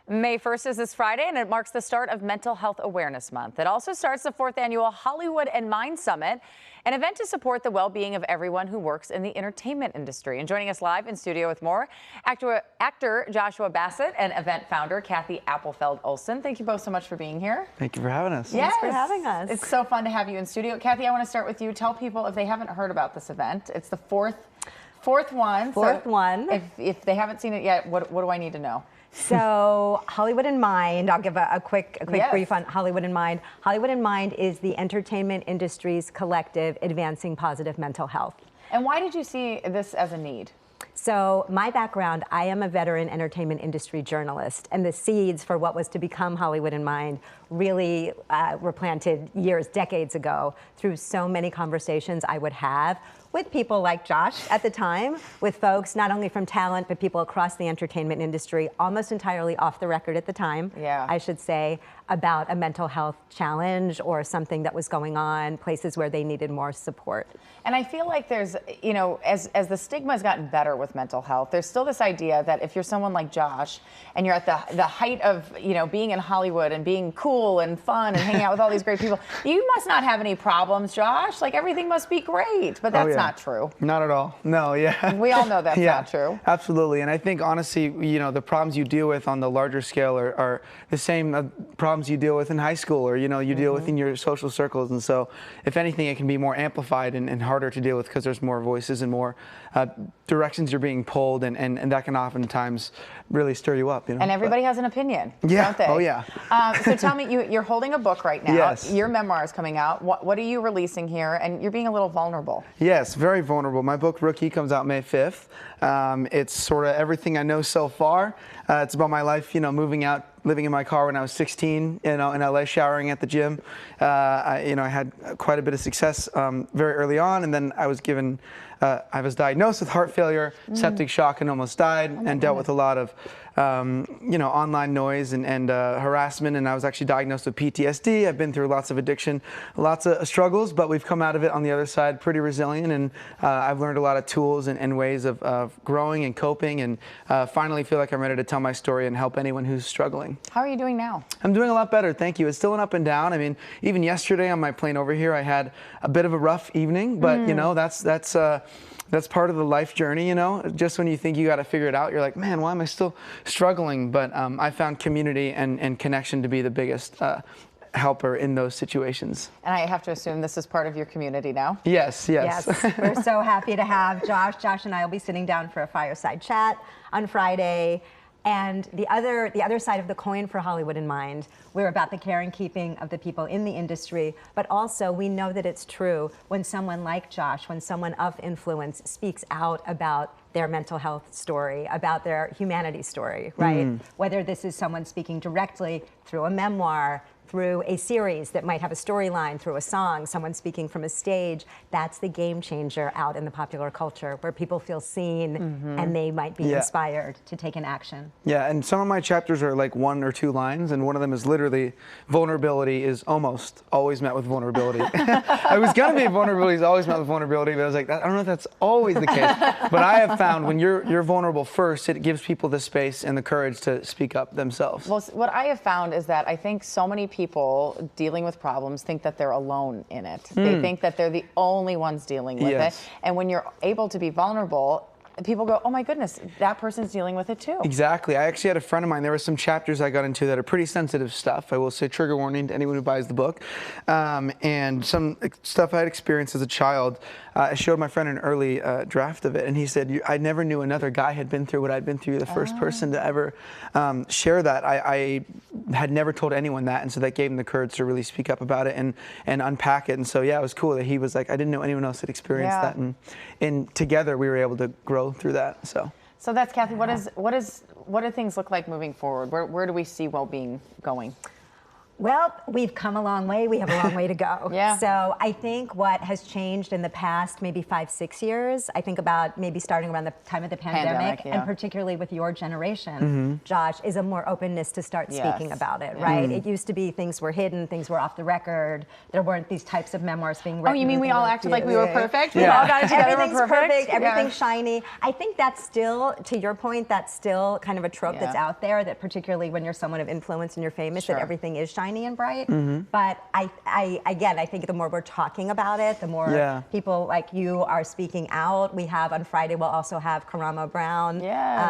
May 1st is this Friday, and it marks the start of Mental Health Awareness Month. It also starts the 4th annual Hollywood and Mind Summit, an event to support the well-being of everyone who works in the entertainment industry. And joining us live in studio with more, actor Joshua Bassett and event founder Cathy Applefeld Olson. Thank you both so much for being here. Thank you for having us. Yes. Thanks for having us. It's so fun to have you in studio. Cathy, I want to start with you. Tell people if they haven't heard about this event. It's the fourth one. Fourth one. If they haven't seen it yet, what do I need to know? So Hollywood in Mind, I'll give a quick Yes. brief on Hollywood in Mind. Hollywood in Mind is the entertainment industry's collective advancing positive mental health. And why did you see this as a need? So my background, I am a veteran entertainment industry journalist, and the seeds for what was to become Hollywood in Mind really were planted decades ago through so many conversations I would have with people like Josh at the time, with folks not only from talent, but people across the entertainment industry, almost entirely off the record at the time, I should say, about a mental health challenge or something that was going on, places where they needed more support. And I feel like there's, as the stigma has gotten better with mental health, there's still this idea that if you're someone like Josh and you're at the height of, being in Hollywood and being cool and fun and hanging out with all these great people, you must not have any problems, Josh. Like everything must be great, but that's not true. Not at all. No, yeah. We all know that's not true. Absolutely. And I think honestly, the problems you deal with on the larger scale are the same problems you deal with in high school or, you deal with in your social circles. And so if anything, it can be more amplified and harder to deal with because there's more voices and more directions you're being pulled, and that can oftentimes really stir you up. And everybody has an opinion, don't they? Oh, yeah. So tell me, you're holding a book right now. Yes. Your memoir is coming out. What are you releasing here? And you're being a little vulnerable. Yes, very vulnerable. My book, Rookie, comes out May 5th. It's sort of everything I know so far. It's about my life, living out, living in my car when I was 16, in LA, showering at the gym. I had quite a bit of success very early on, and then I was diagnosed with heart failure, septic shock, and almost died, and dealt with a lot of, online noise and harassment. And I was actually diagnosed with PTSD. I've been through lots of addiction, lots of struggles, but we've come out of it on the other side pretty resilient. And I've learned a lot of tools and ways of growing and coping, and finally feel like I'm ready to tell my story and help anyone who's struggling. How are you doing now? I'm doing a lot better, thank you. It's still an up and down. I mean, even yesterday on my plane over here, I had a bit of a rough evening, but that's part of the life journey, Just when you think you got to figure it out, you're like, man, why am I still struggling? But I found community and connection to be the biggest helper in those situations. And I have to assume this is part of your community now? Yes. Yes, we're so happy to have Josh. Josh and I will be sitting down for a fireside chat on Friday. And the other side of the coin for Hollywood in Mind, we're about the care and keeping of the people in the industry, but also we know that it's true when someone like Josh, when someone of influence speaks out about their mental health story, about their humanity story, right? Whether this is someone speaking directly through a memoir, through a series that might have a storyline, through a song, someone speaking from a stage, that's the game changer out in the popular culture where people feel seen and they might be inspired to take an action. Yeah, and some of my chapters are like 1 or 2 lines, and one of them is literally vulnerability is almost always met with vulnerability. I was gonna be vulnerability is always met with vulnerability, but I was like, I don't know if that's always the case. But I have found when you're vulnerable first, it gives people the space and the courage to speak up themselves. Well, what I have found is that I think so many people dealing with problems think that they're alone in it. They think that they're the only ones dealing with it. And when you're able to be vulnerable, people go, oh my goodness, that person's dealing with it too. Exactly. I actually had a friend of mine, there were some chapters I got into that are pretty sensitive stuff. I will say trigger warning to anyone who buys the book. And some stuff I had experienced as a child. I showed my friend an early draft of it, and he said, I never knew another guy had been through what I'd been through. You're the first person to ever share that. I had never told anyone that, and so that gave him the courage to really speak up about it and unpack it. And so, yeah, it was cool that he was like, I didn't know anyone else had experienced that. And together we were able to grow through that. So that's Cathy. What do things look like moving forward? Where do we see well-being going? Well, we've come a long way. We have a long way to go. Yeah. So I think what has changed in the past maybe 5-6 years, I think about maybe starting around the time of the pandemic, yeah. and particularly with your generation, Josh, is a more openness to start speaking about it, right? It used to be things were hidden, things were off the record. There weren't these types of memoirs being written. Oh, you mean we all acted like we were perfect? Yeah. We all got it together, Everything's we're perfect, Yeah. everything's shiny. I think that's still, to your point, that's still kind of a trope that's out there, that particularly when you're someone of influence and you're famous, that everything is shiny and bright. But again, I think the more we're talking about it, the more people like you are speaking out. We have on Friday, we'll also have Karamo Brown,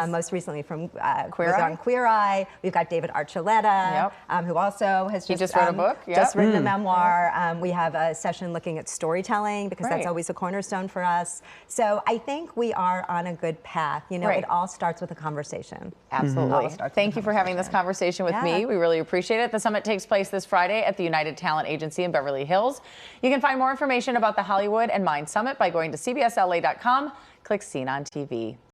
most recently from Queer was Eye. on Queer Eye. We've got David Archuleta, who also has just wrote a book, just written a memoir. We have a session looking at storytelling, because that's always a cornerstone for us. So I think we are on a good path. You know, it all starts with a conversation. Absolutely. Thank you for having this conversation with me. We really appreciate it. The summit takes place this Friday at the United Talent Agency in Beverly Hills. You can find more information about the Hollywood and Mind Summit by going to cbsla.com. Click Seen on TV.